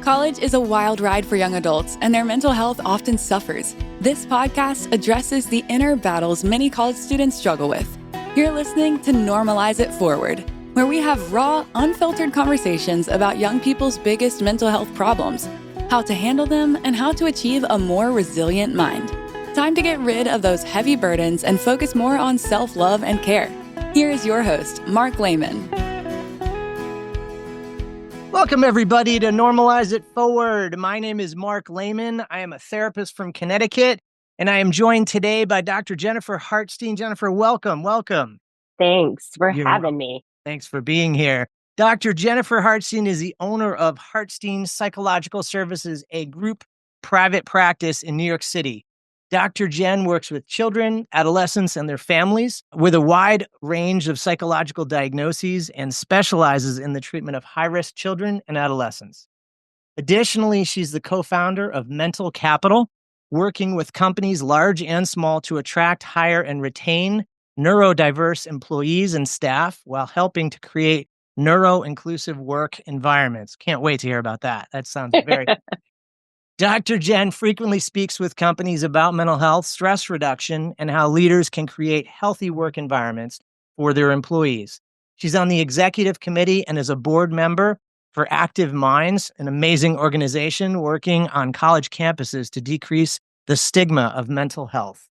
College is a wild ride for young adults, and their mental health often suffers. This podcast addresses the inner battles many college students struggle with. You're listening to Normalize It Forward, where we have raw, unfiltered conversations about young people's biggest mental health problems, how to handle them, and how to achieve a more resilient mind. Time to get rid of those heavy burdens and focus more on self-love and care. Here is your host, Marc Lehman. Welcome, everybody, to Normalize It Forward. My name is Marc Lehman. I am a therapist from Connecticut, and I am joined today by Dr. Jennifer Hartstein. Jennifer, welcome. Thanks for having me. Thanks for being here. Dr. Jennifer Hartstein is the owner of Hartstein Psychological Services, a group private practice in New York City. Dr. Jen works with children, adolescents, and their families with a wide range of psychological diagnoses and specializes in the treatment of high-risk children and adolescents. Additionally, she's the co-founder of Mental Capital, working with companies large and small to attract, hire, and retain neurodiverse employees and staff while helping to create neuro-inclusive work environments. Can't wait to hear about that. That sounds very... Dr. Jen frequently speaks with companies about mental health, stress reduction, and how leaders can create healthy work environments for their employees. She's on the executive committee and is a board member for Active Minds, an amazing organization working on college campuses to decrease the stigma of mental health.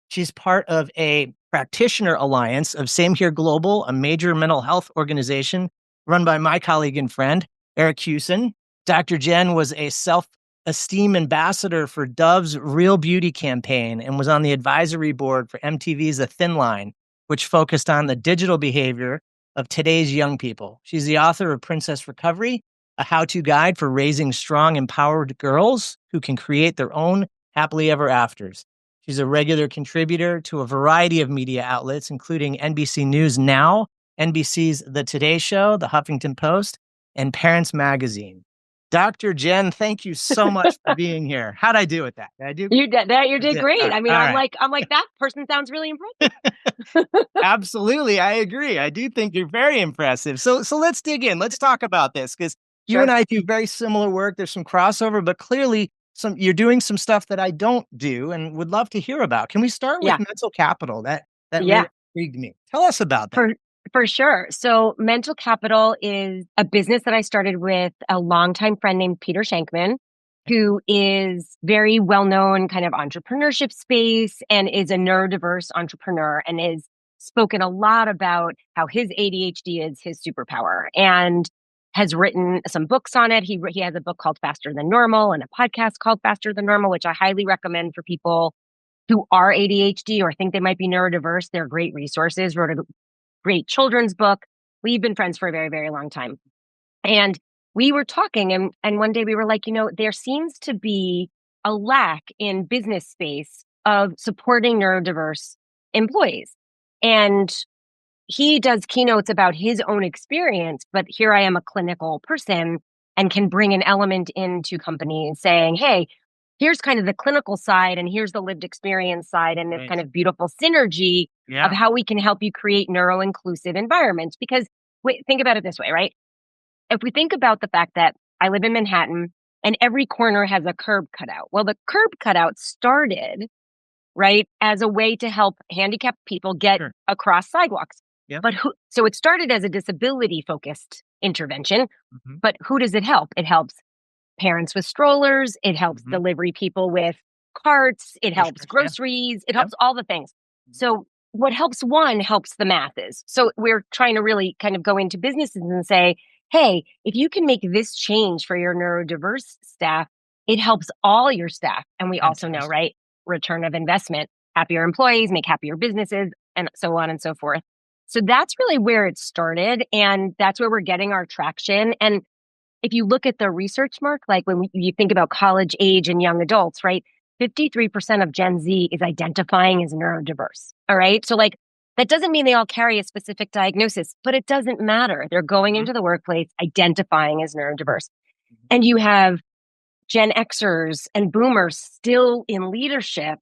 She's part of a practitioner alliance of Same Here Global, a major mental health organization run by my colleague and friend, Eric Hewson. Dr. Jen was a self-esteem ambassador for Dove's Real Beauty campaign and was on the advisory board for MTV's The Thin Line, which focused on the digital behavior of today's young people. She's the author of Princess Recovery, a how-to guide for raising strong, empowered girls who can create their own happily ever afters. She's a regular contributor to a variety of media outlets, including NBC News Now, NBC's The Today Show, The Huffington Post, and Parents Magazine. Dr. Jen, thank you so much for being here. How'd I do with that? Did I do? You did that. You did great. Right. I mean, I'm like, that person sounds really impressive. Absolutely. I agree. I do think you're very impressive. So let's dig in. Let's talk about this because you and I do very similar work. There's some crossover, but clearly you're doing some stuff that I don't do and would love to hear about. Can we start with Mental Capital? That really intrigued me. Tell us about that. For sure. So Mental Capital is a business that I started with a longtime friend named Peter Shankman, who is very well-known kind of entrepreneurship space and is a neurodiverse entrepreneur and has spoken a lot about how his ADHD is his superpower and has written some books on it. He has a book called Faster Than Normal and a podcast called Faster Than Normal, which I highly recommend for people who are ADHD or think they might be neurodiverse. They're great resources. Wrote a great children's book. We've been friends for a very, very long time. And we were talking and one day we were like, there seems to be a lack in business space of supporting neurodiverse employees. And he does keynotes about his own experience, but here I am a clinical person and can bring an element into companies saying, hey, here's kind of the clinical side and here's the lived experience side and this kind of beautiful synergy of how we can help you create neuro-inclusive environments. Because think about it this way, right? If we think about the fact that I live in Manhattan and every corner has a curb cutout. Well, the curb cutout started, right, as a way to help handicapped people get across sidewalks. Yeah. But so it started as a disability-focused intervention, but who does it help? It helps parents with strollers. It helps delivery people with carts. It helps groceries. It helps all the things. So what helps one helps the masses. So we're trying to really kind of go into businesses and say, hey, if you can make this change for your neurodiverse staff, it helps all your staff. And we also know, right, return of investment, happier employees make happier businesses, and so on and so forth. So that's really where it started. And that's where we're getting our traction. And if you look at the research, Mark, like when you think about college age and young adults, right, 53% of Gen Z is identifying as neurodiverse. All right. So like, that doesn't mean they all carry a specific diagnosis, but it doesn't matter. They're going into the workplace identifying as neurodiverse. And you have Gen Xers and boomers still in leadership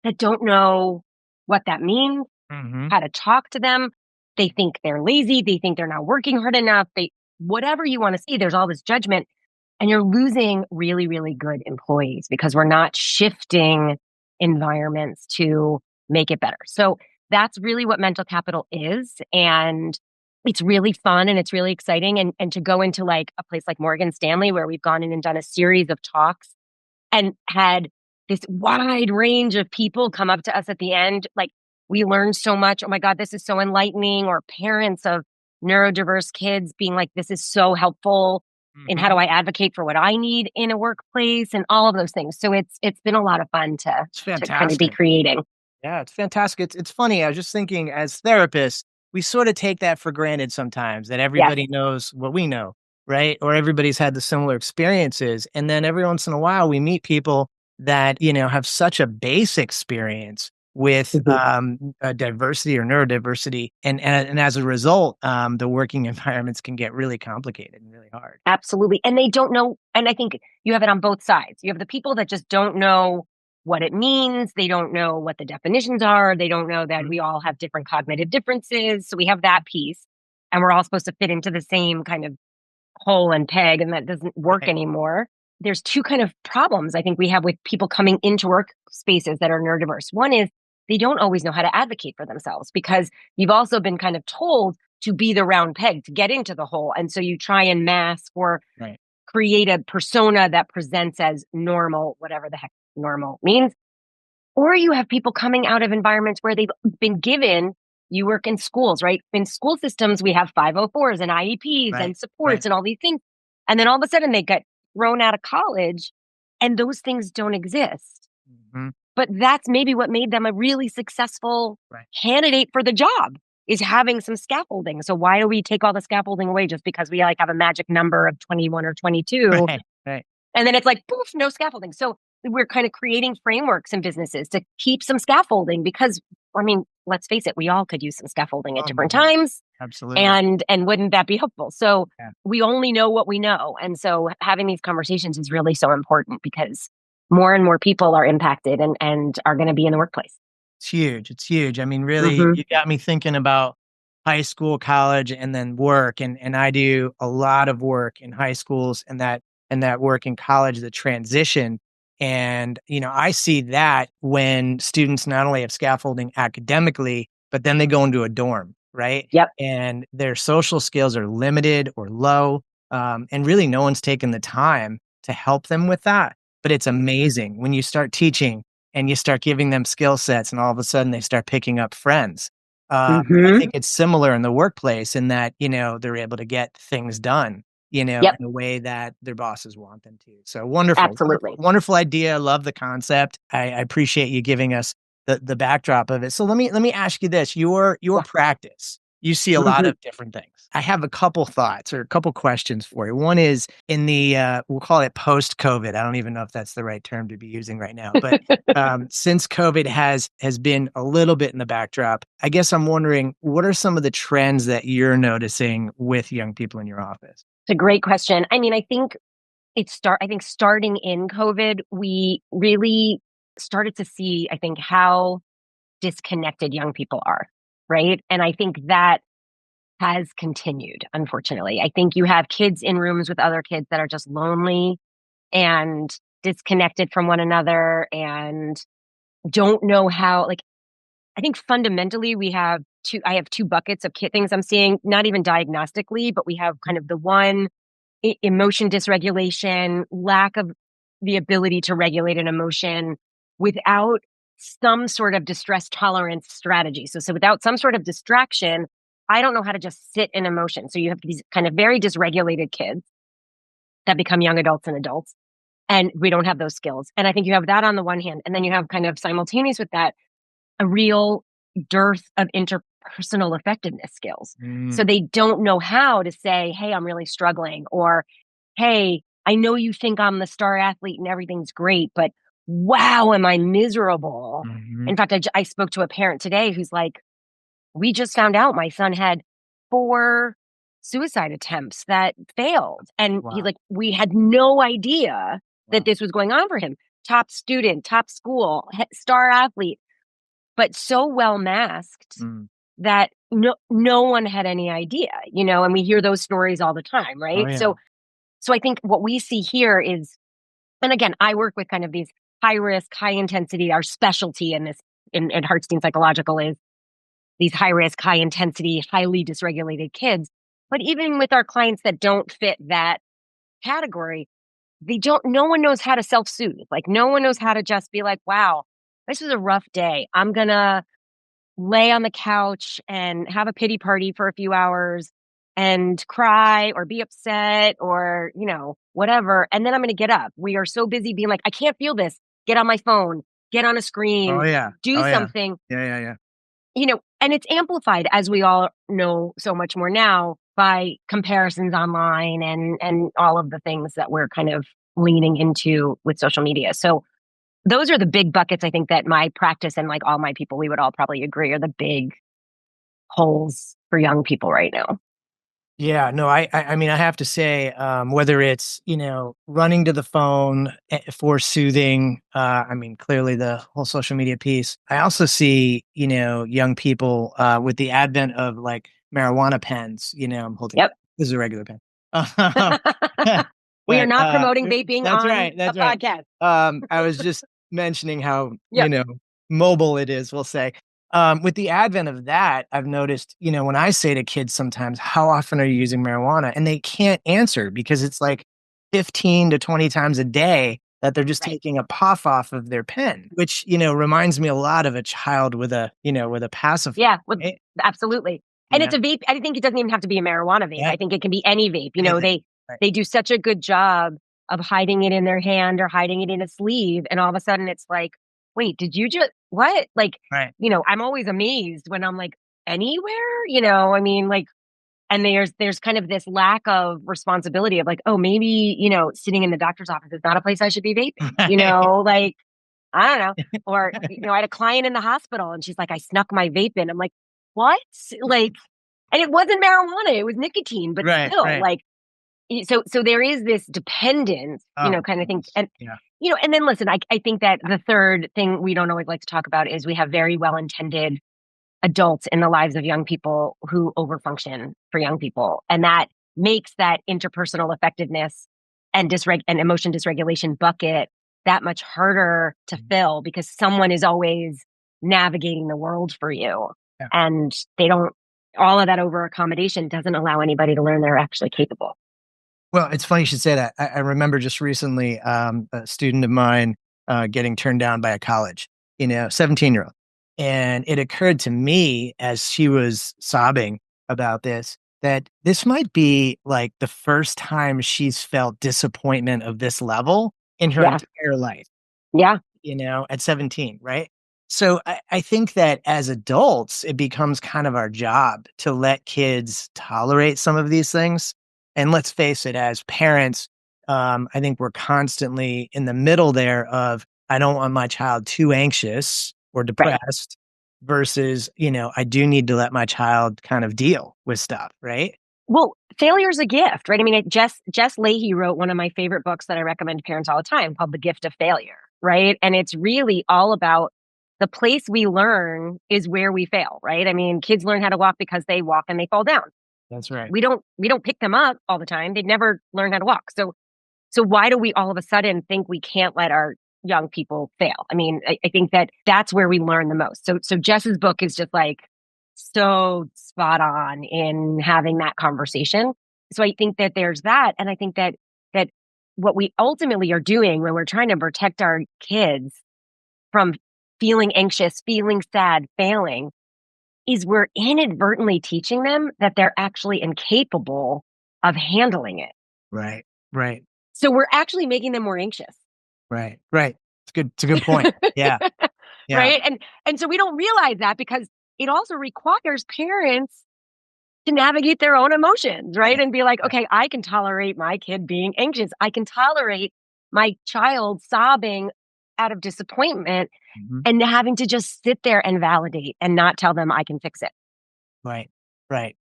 that don't know what that means, how to talk to them. They think they're lazy. They think they're not working hard enough. Whatever you want to see, there's all this judgment. And you're losing really, really good employees because we're not shifting environments to make it better. So that's really what mental capital is. And it's really fun and it's really exciting. And to go into like a place like Morgan Stanley, where we've gone in and done a series of talks and had this wide range of people come up to us at the end. Like, we learned so much. Oh my God, this is so enlightening. Or parents of neurodiverse kids being like, this is so helpful. And how do I advocate for what I need in a workplace and all of those things. So it's been a lot of fun to kind of be creating. Yeah, it's fantastic. It's funny. I was just thinking, as therapists, we sort of take that for granted sometimes, that everybody knows what we know, right? Or everybody's had the similar experiences. And then every once in a while we meet people that, have such a base experience with diversity or neurodiversity. And as a result, the working environments can get really complicated and really hard. Absolutely. And they don't know. And I think you have it on both sides. You have the people that just don't know what it means. They don't know what the definitions are. They don't know that we all have different cognitive differences. So we have that piece. And we're all supposed to fit into the same kind of hole and peg, and that doesn't work anymore. There's two kind of problems I think we have with people coming into workspaces that are neurodiverse. One is they don't always know how to advocate for themselves because you've also been kind of told to be the round peg, to get into the hole. And so you try and mask or create a persona that presents as normal, whatever the heck normal means. Or you have people coming out of environments where they've been given, you work in schools, right? In school systems, we have 504s and IEPs and supports and all these things. And then all of a sudden they get thrown out of college and those things don't exist. But that's maybe what made them a really successful candidate for the job, is having some scaffolding. So why do we take all the scaffolding away just because we like have a magic number of 21 or 22? And then it's like, poof, no scaffolding. So we're kind of creating frameworks in businesses to keep some scaffolding because, I mean, let's face it, we all could use some scaffolding at different times. Absolutely. And wouldn't that be helpful? So we only know what we know. And so having these conversations is really so important because more and more people are impacted and are going to be in the workplace. It's huge. It's huge. I mean, really, you got me thinking about high school, college, and then work. And I do a lot of work in high schools and that work in college, the transition. And, I see that when students not only have scaffolding academically, but then they go into a dorm, right? Yep. And their social skills are limited or low. And really no one's taken the time to help them with that. But it's amazing when you start teaching and you start giving them skill sets and all of a sudden they start picking up friends. I think it's similar in the workplace in that, they're able to get things done, in a way that their bosses want them to. So wonderful. Absolutely. Wonderful idea. I love the concept. I appreciate you giving us the backdrop of it. So let me ask you this, your practice, you see a lot of different things. I have a couple thoughts or a couple questions for you. One is in the, we'll call it post-COVID. I don't even know if that's the right term to be using right now, but since COVID has been a little bit in the backdrop, I guess I'm wondering, what are some of the trends that you're noticing with young people in your office? It's a great question. I mean, I think starting in COVID, we really started to see, I think, how disconnected young people are, right? And I think that has continued, unfortunately. I think you have kids in rooms with other kids that are just lonely and disconnected from one another and don't know how, like, I think fundamentally I have two buckets of things I'm seeing, not even diagnostically, but we have kind of the one emotion dysregulation, lack of the ability to regulate an emotion without some sort of distress tolerance strategy. So without some sort of distraction, I don't know how to just sit in emotion. So you have these kind of very dysregulated kids that become young adults and adults, and we don't have those skills. And I think you have that on the one hand, and then you have kind of simultaneous with that, a real dearth of interpersonal effectiveness skills. So they don't know how to say, hey, I'm really struggling, or, hey, I know you think I'm the star athlete and everything's great, but wow, am I miserable? In fact, I spoke to a parent today who's like, we just found out my son had 4 suicide attempts that failed. And he's like, we had no idea that this was going on for him. Top student, top school, star athlete, but so well masked that no one had any idea, and we hear those stories all the time, right? Oh, yeah. So I think what we see here is, and again, I work with kind of these high risk, high intensity, our specialty in this in Hartstein Psychological is these high risk, high intensity, highly dysregulated kids. But even with our clients that don't fit that category, no one knows how to self-soothe. Like no one knows how to just be like, wow, this is a rough day. I'm going to lay on the couch and have a pity party for a few hours and cry or be upset or, whatever. And then I'm going to get up. We are so busy being like, I can't feel this. Get on my phone, get on a screen, do something. Yeah. And it's amplified, as we all know so much more now, by comparisons online and all of the things that we're kind of leaning into with social media. So those are the big buckets, I think, that my practice and like all my people, we would all probably agree are the big holes for young people right now. Yeah, no, I mean, I have to say, whether it's, running to the phone for soothing, I mean, clearly the whole social media piece. I also see, young people with the advent of like marijuana pens, I'm holding, Yep. This is a regular pen. We are not promoting vaping that's on right, that's a right. podcast. I was just mentioning how, Yep. mobile it is, we'll say. With the advent of that, I've noticed, when I say to kids sometimes, how often are you using marijuana? And they can't answer because it's like 15 to 20 times a day that they're just taking a puff off of their pen, which, reminds me a lot of a child with a, with a pacifier. Yeah, absolutely. And it's a vape. I think it doesn't even have to be a marijuana vape. Yeah. I think it can be any vape. Anything. They do such a good job of hiding it in their hand or hiding it in a sleeve. And all of a sudden it's like, wait, did you just, what? Like, I'm always amazed when I'm like, anywhere, I mean, like, and there's kind of this lack of responsibility of like, oh, maybe, sitting in the doctor's office is not a place I should be vaping, like, I don't know. Or, I had a client in the hospital and she's like, I snuck my vape in. I'm like, what? Like, and it wasn't marijuana, it was nicotine, but still like, so there is this dependence, kind of thing. And, and then listen, I think that the third thing we don't always like to talk about is we have very well-intended adults in the lives of young people who overfunction for young people. And that makes that interpersonal effectiveness and emotion dysregulation bucket that much harder to fill because someone is always navigating the world for you. Yeah. And all of that over accommodation doesn't allow anybody to learn they're actually capable. Well, it's funny you should say that. I remember just recently a student of mine getting turned down by a college, 17-year-old. And it occurred to me as she was sobbing about this, that this might be like the first time she's felt disappointment of this level in her entire life. Yeah. At 17, right? So I think that as adults, it becomes kind of our job to let kids tolerate some of these things. And let's face it, as parents, I think we're constantly in the middle there of, I don't want my child too anxious or depressed versus, I do need to let my child kind of deal with stuff, right? Well, failure's a gift, right? I mean, Jess Leahy wrote one of my favorite books that I recommend to parents all the time called The Gift of Failure, right? And it's really all about the place we learn is where we fail, right? I mean, kids learn how to walk because they walk and they fall down. That's right. We don't pick them up all the time. They never learn how to walk. So why do we all of a sudden think we can't let our young people fail? I mean, I think that's where we learn the most. So Jess's book is just like so spot on in having that conversation. So I think that there's that. And I think that what we ultimately are doing when we're trying to protect our kids from feeling anxious, feeling sad, failing, is we're inadvertently teaching them that they're actually incapable of handling it. Right. So we're actually making them more anxious. Right. It's a good point. Yeah. Right. And so we don't realize that because it also requires parents to navigate their own emotions, right? And be like, okay, I can tolerate my kid being anxious. I can tolerate my child sobbing out of disappointment and having to just sit there and validate and not tell them I can fix it. Right.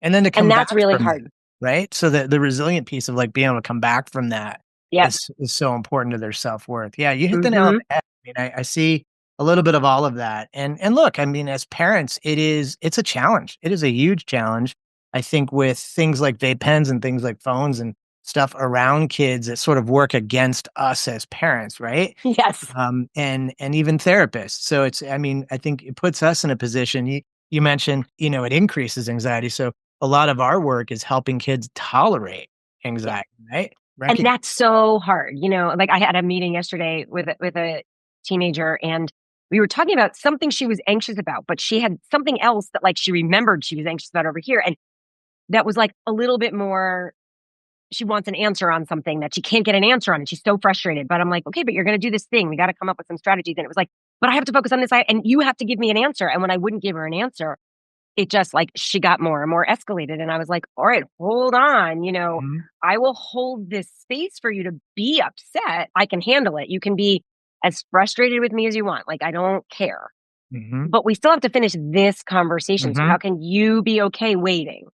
And then to come back that's really from hard. That, right? So the resilient piece of like being able to come back from that is so important to their self-worth. Yeah, you hit the nail on the head. I mean, I see a little bit of all of that. And look, I mean, as parents, it's a challenge. It is a huge challenge. I think with things like vape pens and things like phones and stuff around kids that sort of work against us as parents, right? Yes. And even therapists. So I think it puts us in a position. You mentioned, it increases anxiety. So a lot of our work is helping kids tolerate anxiety, right? And that's so hard. Like I had a meeting yesterday with a teenager, and we were talking about something she was anxious about, but she had something else that like she remembered she was anxious about over here. And that was like a little bit more, she wants an answer on something that she can't get an answer on. And she's so frustrated. But I'm like, okay, but you're going to do this thing. We got to come up with some strategies. And it was like, but I have to focus on this side and you have to give me an answer. And when I wouldn't give her an answer, it just like she got more and more escalated. And I was like, all right, hold on. Mhm. I will hold this space for you to be upset. I can handle it. You can be as frustrated with me as you want. Like, I don't care. Mhm. But we still have to finish this conversation. So Mhm. how can you be okay waiting?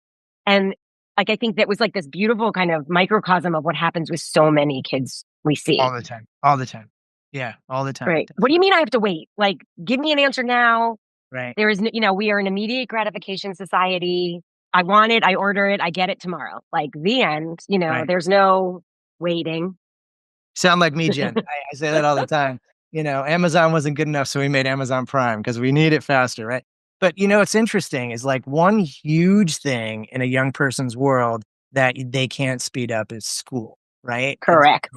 And like, I think that was like this beautiful kind of microcosm of what happens with so many kids we see. All the time. All the time. Yeah, all the time. Right. What do you mean I have to wait? Like, give me an answer now. Right. There is, we are an immediate gratification society. I want it. I order it. I get it tomorrow. Like the end, Right. there's no waiting. Sound like me, Jen. I say that all the time. Amazon wasn't good enough, so we made Amazon Prime because we need it faster, right? But what's interesting is like one huge thing in a young person's world that they can't speed up is school, right? Correct.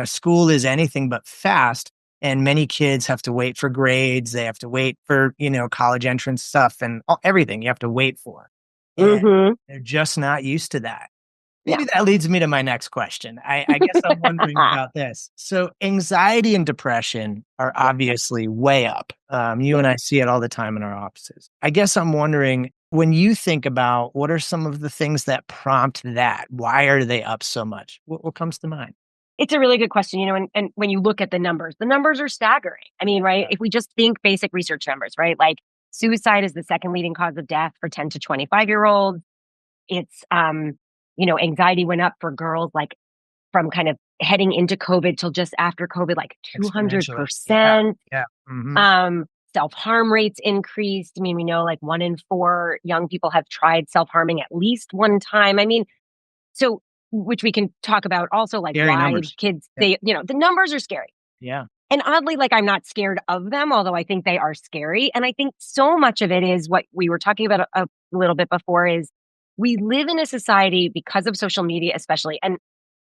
School is anything but fast. And many kids have to wait for grades. They have to wait for, college entrance stuff and everything you have to wait for. And they're just not used to that. Maybe that leads me to my next question. I guess I'm wondering about this. So anxiety and depression are obviously way up. You and I see it all the time in our offices. I guess I'm wondering, when you think about what are some of the things that prompt that? Why are they up so much? What comes to mind? It's a really good question, and when you look at the numbers are staggering. I mean, right? If we just think basic research numbers, right? Like suicide is the second leading cause of death for 10 to 25-year-olds. It's, anxiety went up for girls, like from kind of heading into COVID till just after COVID, like 200%. Yeah. Mhm. Self-harm rates increased. I mean, we know like 1 in 4 young people have tried self-harming at least one time. I mean, so, which we can talk about also, like Scary why numbers. kids, Yeah. the numbers are scary. Yeah. And oddly, like I'm not scared of them, although I think they are scary. And I think so much of it is what we were talking about a little bit before is we live in a society because of social media, especially. And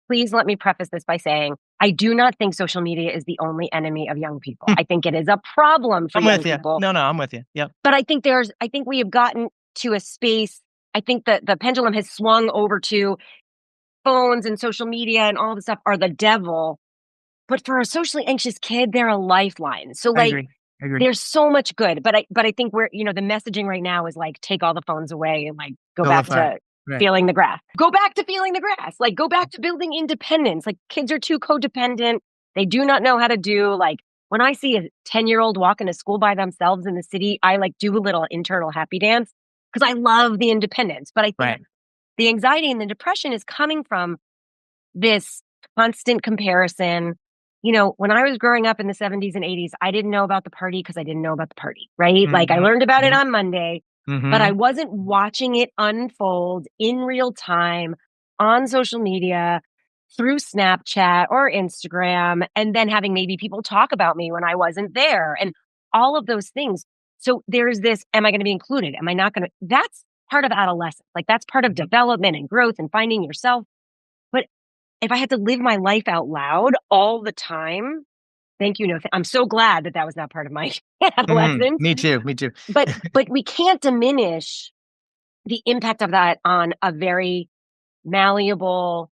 please let me preface this by saying, I do not think social media is the only enemy of young people. I think it is a problem for I'm young with you. people. No, I'm with you. Yep. But I think we have gotten to a space. I think that the pendulum has swung over to phones and social media and all this stuff are the devil. But for a socially anxious kid, they're a lifeline. So I like, agree. there's so much good. But I think we're, the messaging right now is like, take all the phones away and like go back Vilify. to Right. feeling the grass. Go back to feeling the grass. Like go back to building independence. Like kids are too codependent. They do not know how to do like when I see a 10-year-old walk into school by themselves in the city, I like do a little internal happy dance because I love the independence. But I think the anxiety and the depression is coming from this constant comparison. When I was growing up in the 70s and 80s, I didn't know about the party because I didn't know about the party, right? Like I learned about it on Monday, but I wasn't watching it unfold in real time on social media through Snapchat or Instagram, and then having maybe people talk about me when I wasn't there and all of those things. So there's this, am I going to be included? Am I not going to? That's part of adolescence. Like that's part of development and growth and finding yourself. But if I had to live my life out loud all the time, thank you. No, I'm so glad that was not part of my adolescence. Me too. But we can't diminish the impact of that on a very malleable,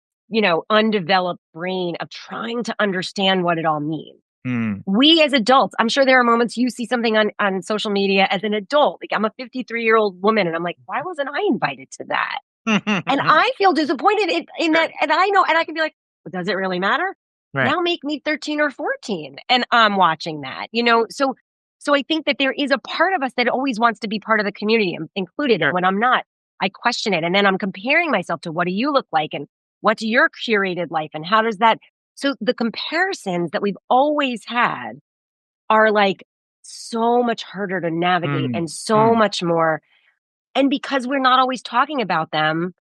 undeveloped brain of trying to understand what it all means. We as adults, I'm sure there are moments you see something on social media as an adult. Like I'm a 53-year-old woman and I'm like, why wasn't I invited to that? And I feel disappointed in that. And I know, and I can be like, well, does it really matter? Right. Now make me 13 or 14 and I'm watching that, so I think that there is a part of us that always wants to be part of the community and included. Sure. And when I'm not, I question it. And then I'm comparing myself to what do you look like and what's your curated life and how does that, so the comparisons that we've always had are like so much harder to navigate and so much more. And because we're not always talking about them,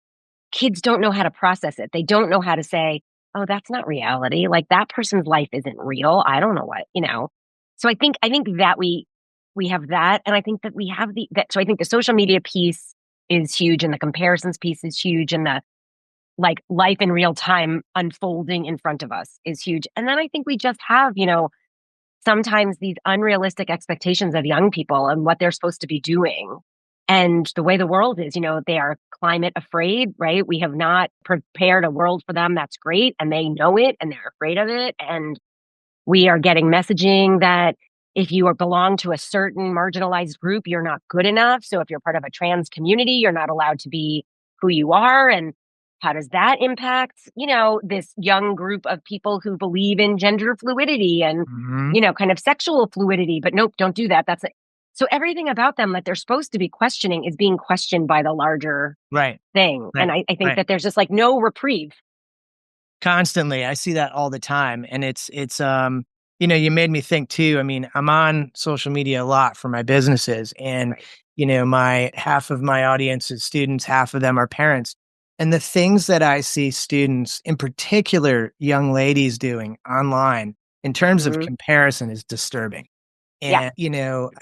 kids don't know how to process it. They don't know how to say, oh, that's not reality. Like that person's life isn't real. I don't know what, So I think that we have that. And I think that we have so I think the social media piece is huge and the comparisons piece is huge and the like life in real time unfolding in front of us is huge. And then I think we just have, sometimes these unrealistic expectations of young people and what they're supposed to be doing. And the way the world is, they are climate afraid, right? We have not prepared a world for them that's great, and they know it and they're afraid of it. And we are getting messaging that if you belong to a certain marginalized group, you're not good enough. So if you're part of a trans community, you're not allowed to be who you are. And how does that impact, this young group of people who believe in gender fluidity and, kind of sexual fluidity? But nope, don't do that. So everything about them that they're supposed to be questioning is being questioned by the larger thing. Right. And I think that there's just like no reprieve. Constantly. I see that all the time. And it's you made me think too. I mean, I'm on social media a lot for my businesses and, my half of my audience is students, half of them are parents. And the things that I see students, in particular, young ladies doing online in terms of comparison is disturbing. And,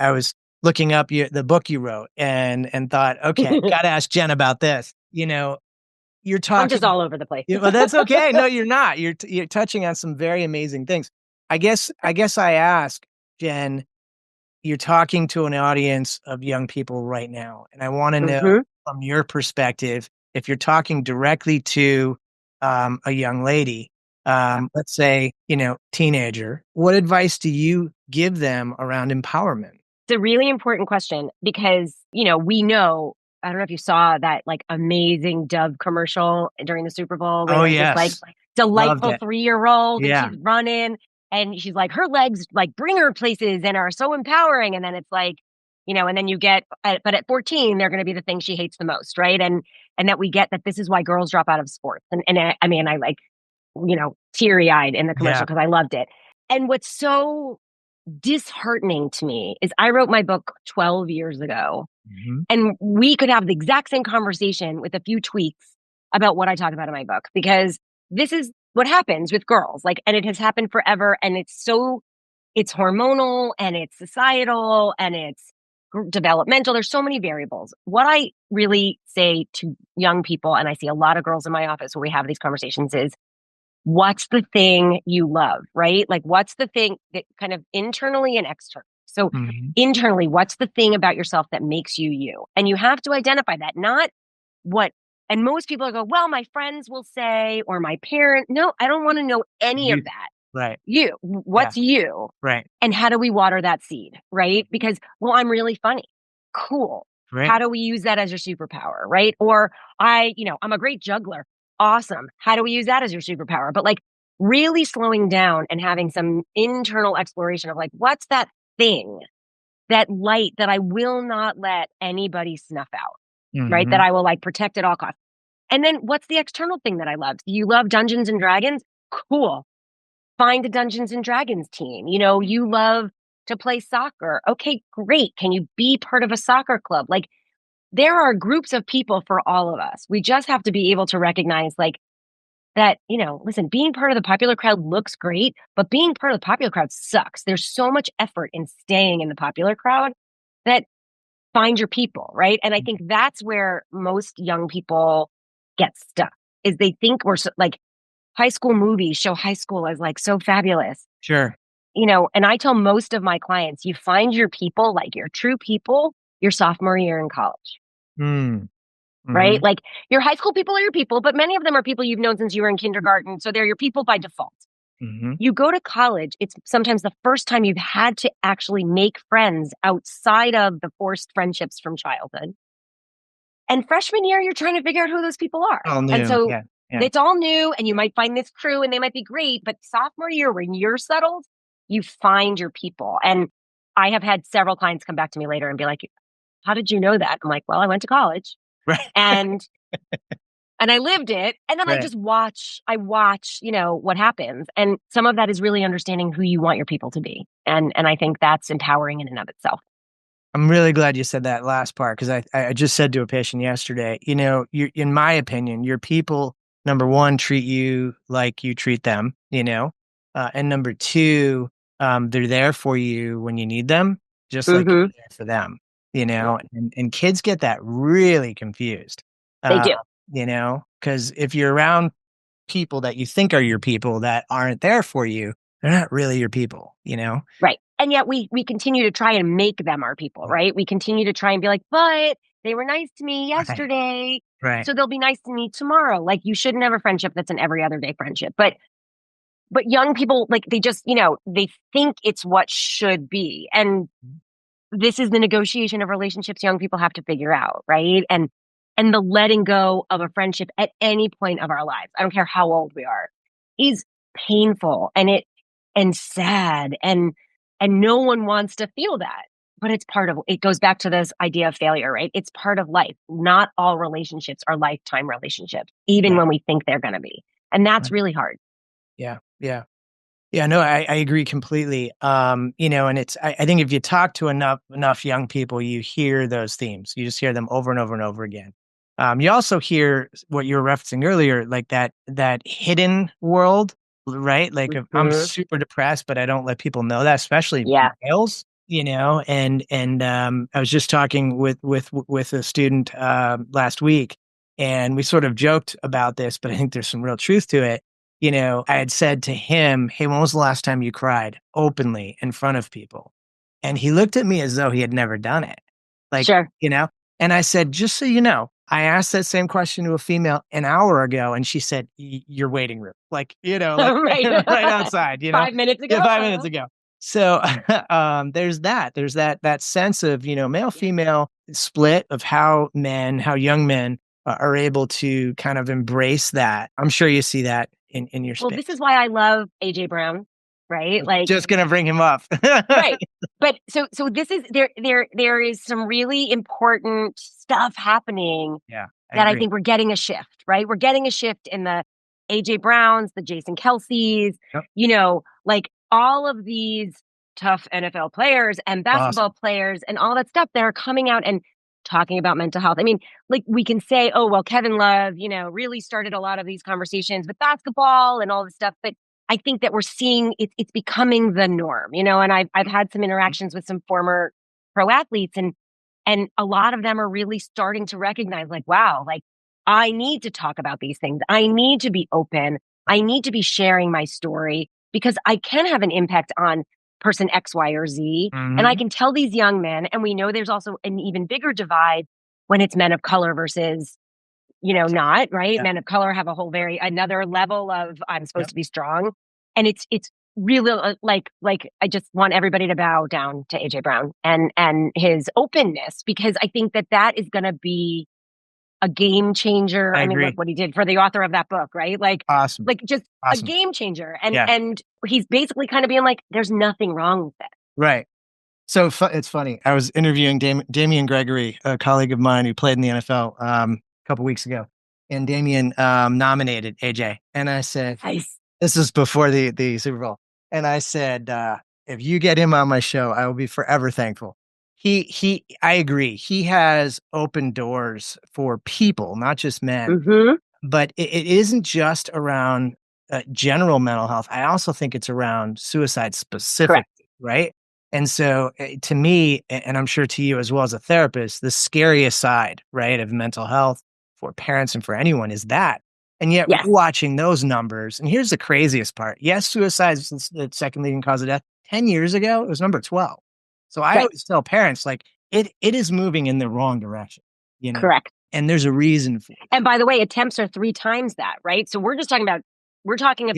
I was looking up the book you wrote and thought, okay, got to ask Jen about this. You're talking. I'm just all over the place. Well, that's okay. No, you're not. You're touching on some very amazing things. I guess I ask, Jen, you're talking to an audience of young people right now. And I want to know from your perspective, if you're talking directly to a young lady, let's say, teenager, what advice do you give them around empowerment? It's a really important question because, we know, I don't know if you saw that like amazing Dove commercial during the Super Bowl. Oh, yes. This like delightful 3-year-old and she's running and she's like, her legs like bring her places and are so empowering. And then it's like, and then you get, but at 14, they're going to be the thing she hates the most. Right. And that we get that this is why girls drop out of sports. And I like, teary eyed in the commercial because I loved it. And what's so disheartening to me is I wrote my book 12 years ago and we could have the exact same conversation with a few tweaks about what I talk about in my book, because this is what happens with girls, and it has happened forever. And it's hormonal and it's societal and it's developmental. There's so many variables. What I really say to young people, and I see a lot of girls in my office where we have these conversations, is what's the thing you love, right? Like what's the thing that kind of internally and externally. So internally, what's the thing about yourself that makes you you? And you have to identify that, not what, and most people go, well, my friends will say, or my parent. No, I don't want to know any of that. Right. You, what's you? Right. And how do we water that seed? Right. Because, well, I'm really funny. Cool. Right. How do we use that as your superpower? Right. Or I'm a great juggler. Awesome. How do we use that as your superpower? But like really slowing down and having some internal exploration of like, what's that thing, that light that I will not let anybody snuff out, right? That I will like protect at all costs. And then what's the external thing that I love? You love Dungeons and Dragons? Cool. Find a Dungeons and Dragons team. You love to play soccer. Okay, great. Can you be part of a soccer club? Like there are groups of people for all of us. We just have to be able to recognize like that, listen, being part of the popular crowd looks great, but being part of the popular crowd sucks. There's so much effort in staying in the popular crowd that find your people, right? And I think that's where most young people get stuck, is they think we're like high school movies show high school as like so fabulous. Sure. And I tell most of my clients, you find your people, like your true people, your sophomore year in college. Right? Like your high school people are your people, but many of them are people you've known since you were in kindergarten. So they're your people by default. You go to college, it's sometimes the first time you've had to actually make friends outside of the forced friendships from childhood. And freshman year, you're trying to figure out who those people are. All new. And so Yeah. it's all new and you might find this crew and they might be great, but sophomore year when you're settled, you find your people. And I have had several clients come back to me later and be like, how did you know that? I'm like, well, I went to college. Right. And I lived it. And then I just watch, what happens. And some of that is really understanding who you want your people to be. And I think that's empowering in and of itself. I'm really glad you said that last part, because I just said to a patient yesterday, in my opinion, your people, number one, treat you like you treat them, and number two, they're there for you when you need them, just like you're Hmm. there for them, and kids get that really confused, They uh, do. because if you're around people that you think are your people that aren't there for you, they're not really your people. Right. And yet we continue to try and make them our people, right? We continue to try and be like, but they were nice to me Right. yesterday, Right. so they'll be nice to me tomorrow. Like, you shouldn't have a friendship that's an every other day friendship. But young people, like, they just, they think it's what should be. And this is the negotiation of relationships young people have to figure out, right? And the letting go of a friendship at any point of our lives, I don't care how old we are, is painful and sad, and no one wants to feel that. But it's part of it. Goes back to this idea of failure, right? It's part of life. Not all relationships are lifetime relationships, even Right. when we think they're going to be. And that's Right. really hard. Yeah. Yeah. Yeah, no, I agree completely. And I think if you talk to enough young people, you hear those themes. You just hear them over and over and over again. You also hear what you were referencing earlier, like that hidden world, right? Like, if I'm Hmm. super depressed, but I don't let people know that, especially Yeah. males. And I was just talking with a student last week, and we sort of joked about this, but I think there's some real truth to it. I had said to him, "Hey, when was the last time you cried openly in front of people?" And he looked at me as though he had never done it. Like, Sure. and I said, "Just so you know, I asked that same question to a female an hour ago, and she said, your waiting room, like, like Right. right outside, 5 minutes ago. yeah, 5 minutes ago." So, there's that sense of, male, female split of how young men are able to kind of embrace that. I'm sure you see that in your Well, space. this is why I love AJ Brown, right? Like, Just gonna bring him up. right. But so this is there is some really important stuff happening Yeah, I that I agree. think we're getting a shift, right? We're getting a shift in the AJ Browns, the Jason Kelseys, Yep. like all of these tough NFL players and basketball Awesome. players and all that stuff that are coming out and talking about mental health. I mean, like, we can say, oh, well, Kevin Love, really started a lot of these conversations with basketball and all this stuff. But I think that we're seeing it's becoming the norm, and I've had some interactions with some former pro athletes, and a lot of them are really starting to recognize, like, wow, like, I need to talk about these things. I need to be open. I need to be sharing my story because I can have an impact on person X, Y, or Z. And I Mhm. can tell these young men, and we know there's also an even bigger divide when it's men of color versus, not, right? Yep. Men of color have a whole another level of, I'm supposed Yep. to be strong. And it's really like I just want everybody to bow down to AJ Brown and his openness, because I think that is going to be a game changer. I I mean, look agree. what he did for the author of that book, right? Awesome. Like just a Awesome. game changer. And Yeah. and he's basically kind of being like, there's nothing wrong with it. Right. So it's funny. I was interviewing Damian Gregory, a colleague of mine who played in the NFL a couple weeks ago, and Damian nominated AJ, and I said, Nice. this is before the Super Bowl, and I said, if you get him on my show, I will be forever thankful. I agree. He has opened doors for people, not just men. Mm-hmm. But it isn't just around general mental health. I also think it's around suicide specific, Correct. right? And so, to me, and I'm sure to you as well as a therapist, the scariest side, right, of mental health for parents and for anyone is that. And yet, we're Yes. watching those numbers. And here's the craziest part: yes, suicide is the second leading cause of death. 10 years ago, it was number 12. So I Right. always tell parents, like, it is moving in the wrong direction, Correct. and there's a reason for it. And by the way, attempts are 3 times that, right? So we're talking These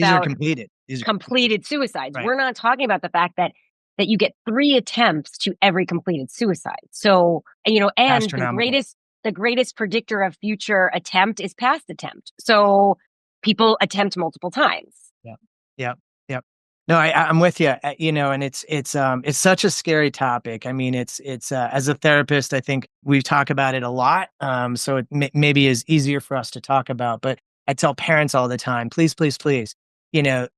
are about completed. These are completed suicides. right. We're not talking about the fact that you get 3 attempts to every completed suicide. So, and Astronomical. the greatest predictor of future attempt is past attempt. So people attempt multiple times. Yeah. Yep. Yep. No, I'm with you. And it's such a scary topic. I mean, it's as a therapist, I think we talk about it a lot. So it maybe is easier for us to talk about. But I tell parents all the time, please, please, please.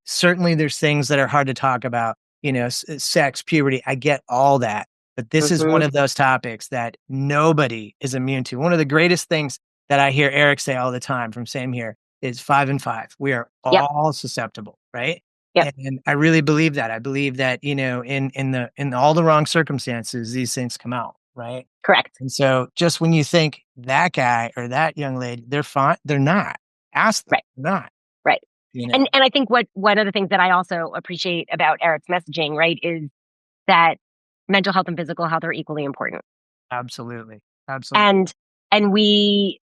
Certainly there's things that are hard to talk about. Sex, puberty. I get all that. But this is one of those topics that nobody is immune to. One of the greatest things that I hear Eric say all the time from Same Here is 5 and 5. We are all susceptible, right? Yep. And I really believe that. I believe that, in all the wrong circumstances, these things come out, right? Correct. And so just when you think that guy or that young lady, they're fine, they're not. Ask them, they're not. Right. You know? And I think one of the things that I also appreciate about Eric's messaging, right, is that mental health and physical health are equally important. Absolutely. Absolutely. And we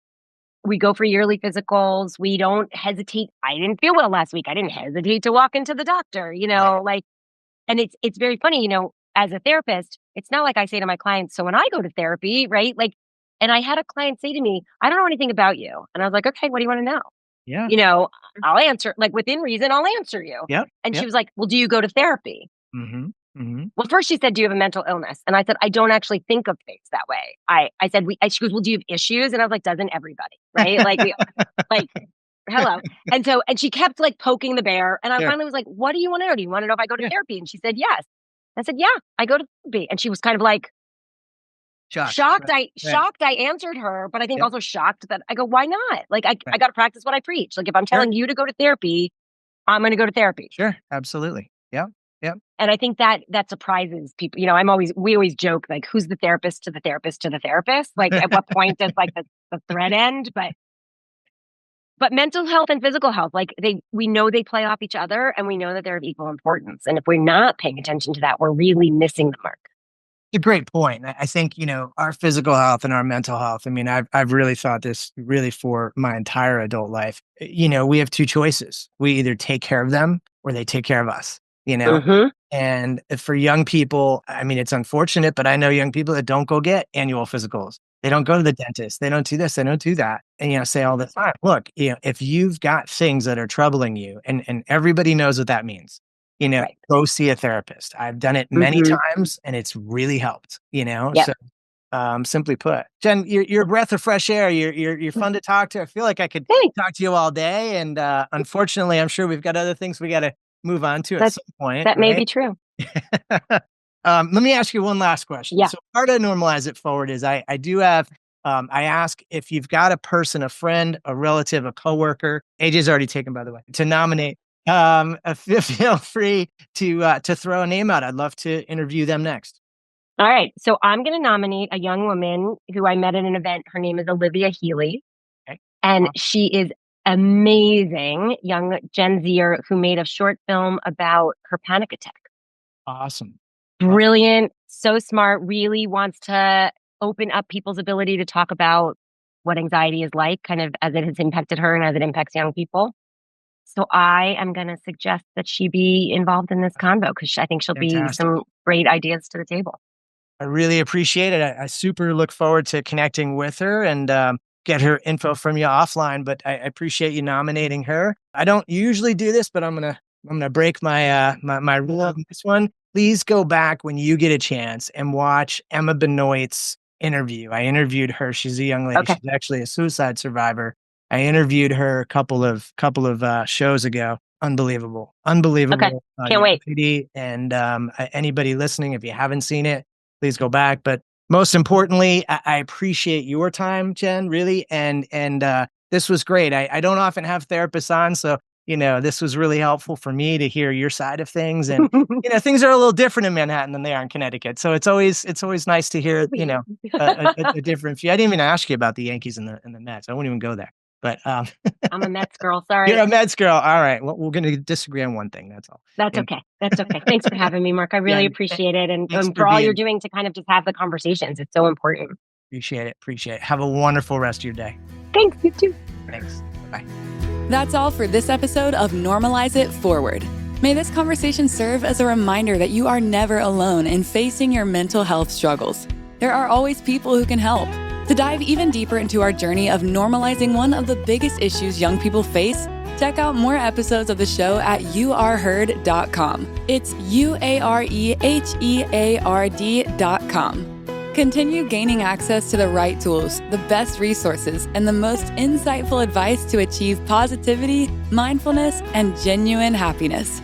go for yearly physicals. We don't hesitate. I didn't feel well last week. I didn't hesitate to walk into the doctor, and it's very funny, as a therapist, it's not like I say to my clients, so when I go to therapy, right? And I had a client say to me, I don't know anything about you. And I was like, okay, what do you want to know? Yeah. I'll answer, within reason, I'll answer you. Yep. And she was like, well, do you go to therapy? Mm-hmm. Mm-hmm. Well, first she said, do you have a mental illness? And I said, I don't actually think of things that way. I said, she goes, well, do you have issues? And I was like, doesn't everybody, right? Hello. And she kept poking the bear. And I finally was like, what do you want to know? Do you want to know if I go to therapy? And she said, yes. I said, yeah, I go to therapy. And she was kind of shocked. Shocked I answered her, but I think also shocked that I go, why not? I got to practice what I preach. If I'm telling you to go to therapy, I'm going to go to therapy. Sure. Absolutely. Yeah. Yeah. And I think that surprises people. We always joke, who's the therapist to the therapist to the therapist? At what point does the thread end? But mental health and physical health, we know they play off each other, and we know that they're of equal importance. And if we're not paying attention to that, we're really missing the mark. A great point. I think, our physical health and our mental health, I've really thought this really for my entire adult life. We have two choices. We either take care of them or they take care of us, And for young people, it's unfortunate, but I know young people that don't go get annual physicals. They don't go to the dentist. They don't do this. They don't do that. And, say all the time, look, if you've got things that are troubling you, and everybody knows what that means, go see a therapist. I've done it many times and it's really helped, So simply put, Jen, you're a breath of fresh air. You're fun to talk to. I feel like I could talk to you all day. And unfortunately, I'm sure we've got other things we got to move on to at some point. That may be true. Let me ask you one last question. Yeah. So part of Normalize It Forward is I do have, I ask if you've got a person, a friend, a relative, a coworker, AJ's already taken, by the way, to nominate, feel free to throw a name out. I'd love to interview them next. All right. So I'm going to nominate a young woman who I met at an event. Her name is Olivia Healy. Okay. And she is amazing, young Gen Zer who made a short film about her panic attack. Awesome. Brilliant, so smart, really wants to open up people's ability to talk about what anxiety is like, kind of as it has impacted her and as it impacts young people. So I am going to suggest that she be involved in this convo because I think she'll be some great ideas to the table. I really appreciate it. I super look forward to connecting with her and get her info from you offline, but I appreciate you nominating her. I don't usually do this, but I'm gonna break my my rule on this one. Please go back when you get a chance and watch Emma Benoit's interview. I interviewed her. She's a young lady. Okay. She's actually a suicide survivor. I interviewed her a couple of shows ago. Unbelievable. Okay. Can't wait. Lady. And anybody listening, if you haven't seen it, please go back. But most importantly, I appreciate your time, Jen, really. And this was great. I don't often have therapists on, so this was really helpful for me to hear your side of things. And things are a little different in Manhattan than they are in Connecticut. So it's always nice to hear a different view. I didn't even ask you about the Yankees and the Mets. I won't even go there. But I'm a Mets girl. Sorry, you're a Mets girl. All right. Well, we're going to disagree on one thing. That's all. That's okay. That's okay. Thanks for having me, Mark. I really appreciate it, and for all you're doing to kind of just have the conversations. It's so important. Appreciate it. Have a wonderful rest of your day. Thanks. You too. Thanks. Bye. That's all for this episode of Normalize It Forward. May this conversation serve as a reminder that you are never alone in facing your mental health struggles. There are always people who can help. To dive even deeper into our journey of normalizing one of the biggest issues young people face, check out more episodes of the show at youareheard.com. It's UAREHEARD.com. Continue gaining access to the right tools, the best resources, and the most insightful advice to achieve positivity, mindfulness, and genuine happiness.